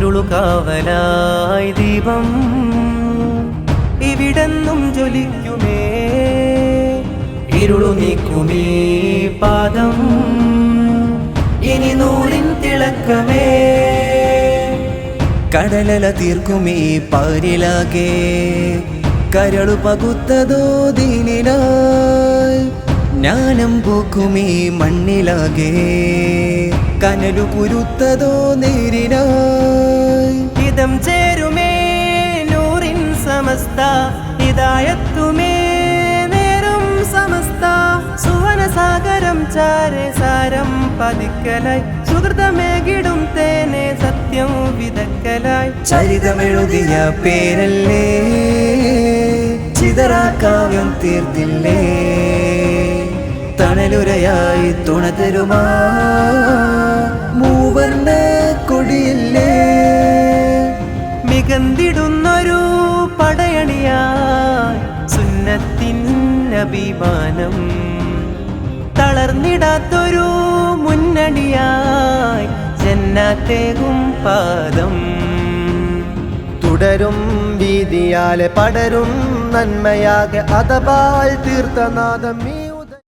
പൊരുളു കാവലായി ദീപം ഇവിടെന്നും ജ്വലിക്കുമേ ഇരുളു നീക്കുമീ പാദം ഇനി നൂറിൻ തിളക്കമേ കടലല തീർക്കുമീ പാരിലാകെ കരളു പകുത്തതോ ദീനിനായി ജ്ഞാനം പൂക്കുമീ മണ്ണിലാകെ കനലു കുരുത്തതോ നേരിനായി ഇതം ചേരുമേ നൂറിൻ സമസ്ത ഹിദായത്തുമേ നേരും സമസ്ത സുവനസാഗരം ചാരെ സാരം പതിക്കലായി സുഹൃതമേകിടും തേനെ സത്യം വിതക്കലായി ചരിതമെഴുതിയ പേരല്ലേ ചിതറാക്കാവ്യം തീർത്തില്ലേ തണലുരയായി തുണ തരുമാ മൂവർണ്ണ കൊടിയില്ലേ മികന്തിടുന്നൊരു പടയണിയായി സുന്നത്തിൻ അഭിമാനം തളർന്നിടാത്തൊരു മുന്നണിയായി ജന്നാത്തേകും പാദം തുടരും വീതിയാലെ പടരും നന്മയാകെ അതപാൽ തീർത്തനാദം